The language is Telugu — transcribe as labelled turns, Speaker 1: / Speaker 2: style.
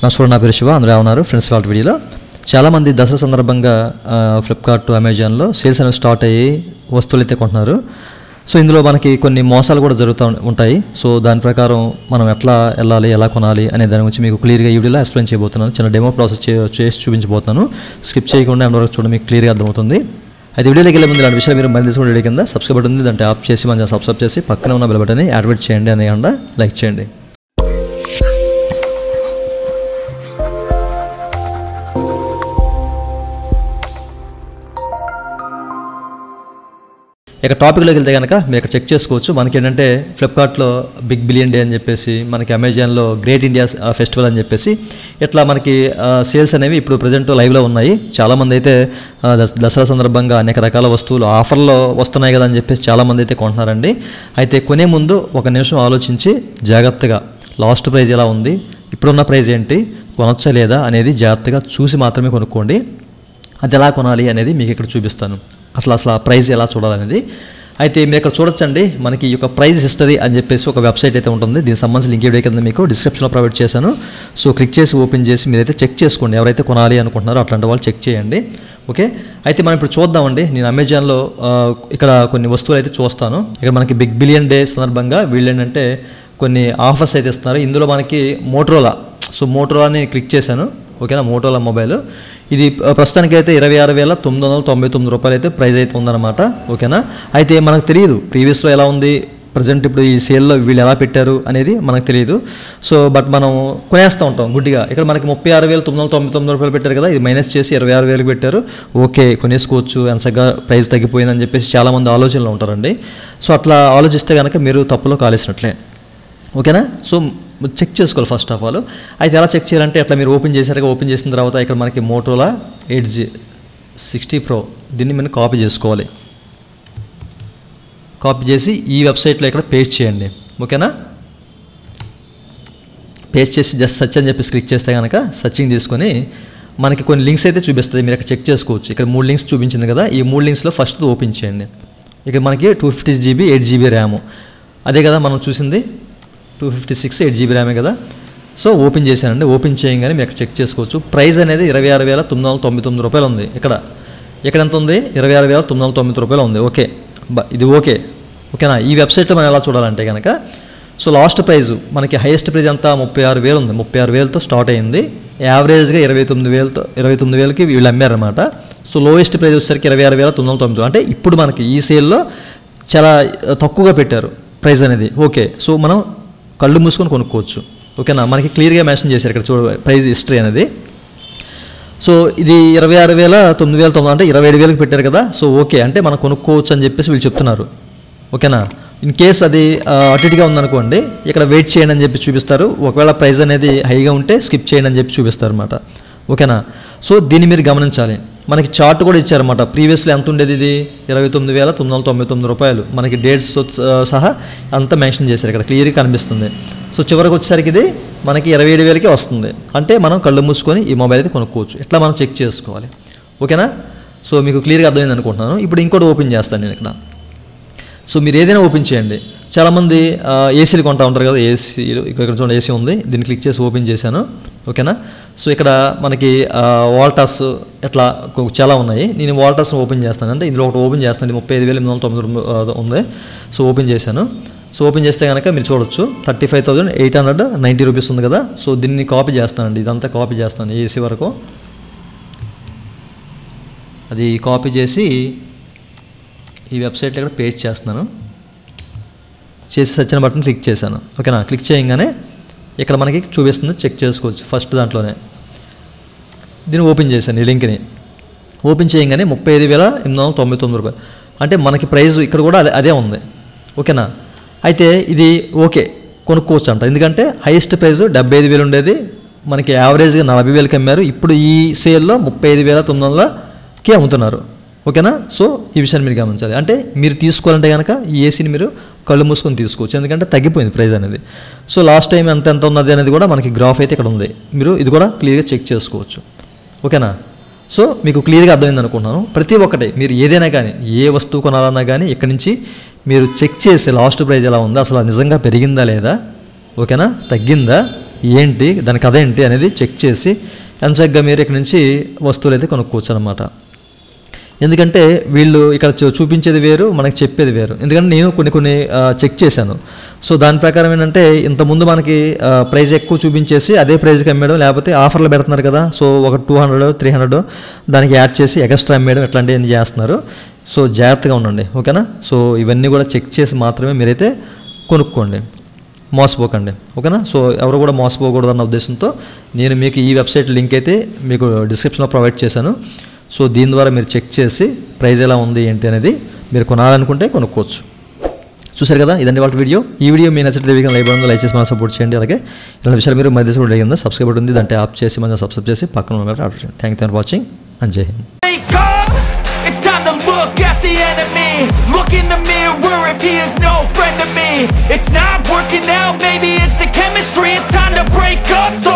Speaker 1: నా పేరు శివ. అందరూ ఉన్నారు ఫ్రెండ్స్. వాళ్ళ వీడియోలో చాలామంది దసరా సందర్భంగా ఫ్లిప్కార్ట్ అమెజాన్లో సేల్స్ అనేవి స్టార్ట్ అయ్యి వస్తువులు అయితే కొంటున్నారు. సో ఇందులో మనకి కొన్ని మోసాలు కూడా జరుగుతూ ఉంటాయి. సో దాని ప్రకారం మనం ఎట్లా వెళ్ళాలి, ఎలా కొనాలి అనే దాని గురించి మీకు క్లియర్గా ఈ వీడియోలో ఎక్స్ప్లెయిన్ చేయబోతున్నాను. చిన్న డెమో ప్రాసెస్ చేసి చూపించబోతున్నాను. స్కిప్ చేయకుండా ఎంతవరకు చూడండి, మీకు క్లియర్గా అర్థమవుతుంది. అయితే వీడియోలోకి వెళ్ళే ముందు ఇలాంటి విషయాలు మీరు మళ్ళీ తీసుకుని వీడియో కింద సబ్స్క్రైబ్ బటన్ ఉంది, దాంట్లో ఆప్ చేసి మన సబ్స్క్రైబ్ చేసి పక్కన ఉన్న బెల్ బటన్ని యాక్టివేట్ చేయండి, అనేకుండా లైక్ చేయండి. ఇక టాపిక్లోకి వెళ్తే కనుక మీరు ఇక్కడ చెక్ చేసుకోవచ్చు. మనకి ఏంటంటే ఫ్లిప్కార్ట్లో బిగ్ బిలియన్ డే అని చెప్పేసి, మనకి అమెజాన్లో గ్రేట్ ఇండియా ఫెస్టివల్ అని చెప్పేసి ఇట్లా మనకి సేల్స్ అనేవి ఇప్పుడు ప్రజెంట్ లైవ్లో ఉన్నాయి. చాలామంది అయితే దసరా సందర్భంగా అనేక రకాల వస్తువులు ఆఫర్లో వస్తున్నాయి కదా అని చెప్పేసి చాలామంది అయితే కొంటున్నారండి. అయితే కొనే ముందు ఒక నిమిషం ఆలోచించి జాగ్రత్తగా లాస్ట్ ప్రైస్ ఎలా ఉంది, ఇప్పుడున్న ప్రైస్ ఏంటి, కొనొచ్చా లేదా అనేది జాగ్రత్తగా చూసి మాత్రమే కొనుక్కోండి. అది ఎలా కొనాలి అనేది మీకు ఇక్కడ చూపిస్తాను. అసలు ఆ ప్రైస్ ఎలా చూడాలనేది. అయితే మీరు ఇక్కడ చూడొచ్చండి, మనకి ఈ యొక్క ప్రైస్ హిస్టరీ అని చెప్పేసి ఒక వెబ్సైట్ అయితే ఉంటుంది. దీనికి సంబంధించి లింక్ వీడియో కింద మీకు డిస్క్రిప్షన్లో ప్రొవైడ్ చేశాను. సో క్లిక్ చేసి ఓపెన్ చేసి మీరైతే చెక్ చేసుకోండి. ఎవరైతే కొనాలి అనుకుంటున్నారో అట్లాంటి వాళ్ళు చెక్ చేయండి. ఓకే, అయితే మనం ఇప్పుడు చూద్దామండి. నేను అమెజాన్లో ఇక్కడ కొన్ని వస్తువులు అయితే చూస్తాను. ఇక్కడ మనకి బిగ్ బిలియన్ డే సందర్భంగా వీళ్ళు ఏంటంటే కొన్ని ఆఫర్స్ అయితే ఇస్తున్నారు. ఇందులో మనకి మోటరోలా, సో మోటరోలాని క్లిక్ చేశాను. ఓకేనా, మోటోలా మొబైల్ ఇది ప్రస్తుతానికి అయితే 26,999 రూపాయలు అయితే ప్రైస్ అయితే ఉందన్నమాట. ఓకేనా, అయితే మనకు తెలియదు ప్రీవియస్లో ఎలా ఉంది, ప్రజెంట్ ఇప్పుడు ఈ సేల్లో వీళ్ళు ఎలా పెట్టారు అనేది మనకు తెలియదు. సో బట్ మనం కొనేస్తూ ఉంటాం గుడ్డిగా. ఇక్కడ మనకి 36,999 రూపాయలు పెట్టారు కదా, ఇది మైనస్ చేసి 26,000 పెట్టారు. ఓకే, కొనేసుకోవచ్చు, ఎంతగా ప్రైస్ తగ్గిపోయిందని చెప్పేసి చాలామంది ఆలోచనలో ఉంటారండి. సో అట్లా ఆలోచిస్తే కనుక మీరు తప్పులో కాలేసినట్లే. ఓకేనా, సో చెక్ చేసుకోవాలి ఫస్ట్ ఆఫ్ ఆల్. అయితే ఎలా చెక్ చేయాలంటే అట్లా మీరు ఓపెన్ చేసిన తర్వాత ఇక్కడ మనకి మోటోలా 8G60 Pro దీన్ని మనం కాపీ చేసుకోవాలి. కాపీ చేసి ఈ వెబ్సైట్లో ఇక్కడ పేస్ట్ చేయండి. ఓకేనా, పేస్ట్ చేసి జస్ట్ సెర్చ్ అని చెప్పేసి క్లిక్ చేస్తే కనుక సర్చింగ్ తీసుకొని మనకి కొన్ని లింక్స్ అయితే చూపిస్తుంది. మీరు ఇక్కడ చెక్ చేసుకోవచ్చు. ఇక్కడ 3 లింక్స్ చూపించింది కదా, ఈ 3 లింక్స్లో ఫస్ట్ ఓపెన్ చేయండి. ఇక్కడ మనకి 250GB 8GB ర్యామ్ అదే కదా మనం చూసింది, 256 8GB ర్యామే కదా. సో ఓపెన్ చేశానండి. ఓపెన్ చేయగానే మీరు చెక్ చేసుకోవచ్చు. ప్రైస్ అనేది 26,999 రూపాయలు ఉంది. ఇక్కడ ఎంత ఉంది, 26,999 రూపాయలు ఉంది. ఓకే, ఇది ఓకేనా. ఈ వెబ్సైట్లో మనం ఎలా చూడాలంటే కనుక, సో లాస్ట్ ప్రైస్ మనకి హైయెస్ట్ ప్రైస్ ఎంత 36,000 ఉంది. 36,000తో స్టార్ట్ అయింది. యావరేజ్గా 29,000కి వీళ్ళు అమ్మారనమాట. సో లోయెస్ట్ ప్రైస్ వచ్చేసరికి 26,999. అంటే ఇప్పుడు మనకి ఈ సేల్లో చాలా తక్కువగా పెట్టారు ప్రైస్ అనేది. ఓకే, సో మనం కళ్ళు మూసుకొని కొనుక్కోవచ్చు. ఓకేనా, మనకి క్లియర్గా మెన్షన్ చేశారు ఇక్కడ చూడ ప్రైస్ హిస్టరీ అనేది. సో ఇది 26,999 అంటే 27,000కి పెట్టారు కదా. సో ఓకే, అంటే మనం కొనుక్కోవచ్చు అని చెప్పేసి వీళ్ళు చెప్తున్నారు. ఓకేనా, ఇన్ కేస్ అది అటు ఇటుగా ఉందనుకోండి, ఇక్కడ వెయిట్ చేయండి అని చెప్పి చూపిస్తారు. ఒకవేళ ప్రైస్ అనేది హైగా ఉంటే స్కిప్ చేయండి అని చెప్పి చూపిస్తారు అనమాట. ఓకేనా, సో దీన్ని మీరు గమనించాలి. మనకి చార్ట్ కూడా ఇచ్చారన్నమాట. ప్రీవియస్లో ఎంత ఉండేది, ఇది 29,999 రూపాయలు. మనకి డేట్స్ సహా అంతా మెన్షన్ చేశారు, ఇక్కడ క్లియర్గా కనిపిస్తుంది. సో చివరికి వచ్చేసరికి ఇది మనకి 27,000కే వస్తుంది. అంటే మనం కళ్ళు మూసుకొని ఈ మొబైల్ అయితే కొనుక్కోవచ్చు. ఇట్లా మనం చెక్ చేసుకోవాలి. ఓకేనా, సో మీకు క్లియర్గా అర్థమైంది అనుకుంటున్నాను. ఇప్పుడు ఇంకోటి ఓపెన్ చేస్తాను నేను ఇక్కడ. సో మీరు ఏదైనా ఓపెన్ చేయండి. చాలామంది ఏసీలు కొంటూ ఉంటారు కదా, ఏసీలు ఇక్కడ చూడండి ఏసీ ఉంది. దీన్ని క్లిక్ చేసి ఓపెన్ చేశాను. ఓకేనా, సో ఇక్కడ మనకి వాల్టాస్ ఇట్లా చాలా ఉన్నాయి. నేను వాల్టాస్ ఓపెన్ చేస్తాను. అంటే ఇందులో ఒకటి ఓపెన్ చేస్తాను. 35,890 ఉంది. సో ఓపెన్ చేశాను. సో ఓపెన్ చేస్తే కనుక మీరు చూడొచ్చు 35,890 రూపీస్ ఉంది కదా. సో దీన్ని కాపీ చేస్తానండి. ఇదంతా కాపీ చేస్తాను ఏసీ వరకు. అది కాపీ చేసి ఈ వెబ్సైట్లో ఇక్కడ పేస్ట్ చేస్తున్నాను. చేసి సచిన బటన్ క్లిక్ చేశాను. ఓకేనా, క్లిక్ చేయగానే ఇక్కడ మనకి చూపిస్తుంది, చెక్ చేసుకోవచ్చు. ఫస్ట్ దాంట్లోనే దీన్ని ఓపెన్ చేశాను. ఈ లింక్ని ఓపెన్ చేయగానే 35,899 రూపాయలు. అంటే మనకి ప్రైస్ ఇక్కడ కూడా అదే ఉంది. ఓకేనా, అయితే ఇది ఓకే కొనుక్కోవచ్చు అంట. ఎందుకంటే హైయెస్ట్ ప్రైస్ 75,000 ఉండేది, మనకి యావరేజ్గా 40,000కి అమ్మారు. ఇప్పుడు ఈ సేల్లో 35,900కి అమ్ముతున్నారు. ఓకేనా, సో ఈ విషయాన్ని మీరు గమనించాలి. అంటే మీరు తీసుకోవాలంటే కనుక ఈ ఏసీని మీరు కళ్ళు మూసుకొని తీసుకోవచ్చు. ఎందుకంటే తగ్గిపోయింది ప్రైస్ అనేది. సో లాస్ట్ టైం ఎంత ఉన్నది అనేది కూడా మనకి గ్రాఫ్ అయితే ఇక్కడ ఉంది. మీరు ఇది కూడా క్లియర్గా చెక్ చేసుకోవచ్చు. ఓకేనా, సో మీకు క్లియర్గా అర్థమైంది అనుకుంటున్నాను. ప్రతి ఒక్కటి మీరు ఏదైనా కానీ ఏ వస్తువు కొనాలన్నా కానీ ఇక్కడి నుంచి మీరు చెక్ చేసి లాస్ట్ ప్రైస్ ఎలా ఉందో, అసలు నిజంగా పెరిగిందా లేదా, ఓకేనా, తగ్గిందా, ఏంటి దాని కథ ఏంటి అనేది చెక్ చేసి ఎంచక్గా మీరు ఇక్కడ నుంచి వస్తువులు అయితే కొనుక్కోవచ్చు అనమాట. ఎందుకంటే వీళ్ళు ఇక్కడ చూపించేది వేరు, మనకి చెప్పేది వేరు. ఎందుకంటే నేను కొన్ని చెక్ చేశాను. సో దాని ప్రకారం ఏంటంటే ఇంతకుముందు మనకి ప్రైస్ ఎక్కువ చూపించేసి అదే ప్రైస్కి అమ్మేయడం, లేకపోతే ఆఫర్లు పెడుతున్నారు కదా, సో ఒక 200 300 దానికి యాడ్ చేసి ఎక్స్ట్రా అమ్మేయడం ఇట్లాంటివన్నీ చేస్తున్నారు. సో జాగ్రత్తగా ఉండండి, ఓకేనా. సో ఇవన్నీ కూడా చెక్ చేసి మాత్రమే మీరైతే కొనుక్కోండి, మోసపోకండి, ఓకేనా. సో ఎవరు కూడా మోసపోకూడదు అన్న ఉద్దేశంతో నేను మీకు ఈ వెబ్సైట్ లింక్ అయితే మీకు డిస్క్రిప్షన్లో ప్రొవైడ్ చేశాను. సో దీని ద్వారా మీరు చెక్ చేసి ప్రైస్ ఎలా ఉంది ఏంటి అనేది మీరు కొనాలనుకుంటే కొనుక్కోవచ్చు. చూసారు కదా, ఇదండి వాళ్ళ వీడియో. ఈ వీడియో మీ నచ్చితే లైక్ చేసి మనం సపోర్ట్ చేయండి. అలాగే ఇలాంటి విషయాలు మీరు మధ్య కూడా అడిగిందా, సబ్స్క్రైబ్ ఉంది దాంట్లో ఆప్ చేసి మనం సబ్స్క్రైబ్ చేసి పక్కన ఉన్న thank you for watching and జై Hind.
Speaker 2: It's time to look at the enemy. Look in the mirror if he is no friend to me. It's not working out, maybe it's the chemistry. It's time to break up so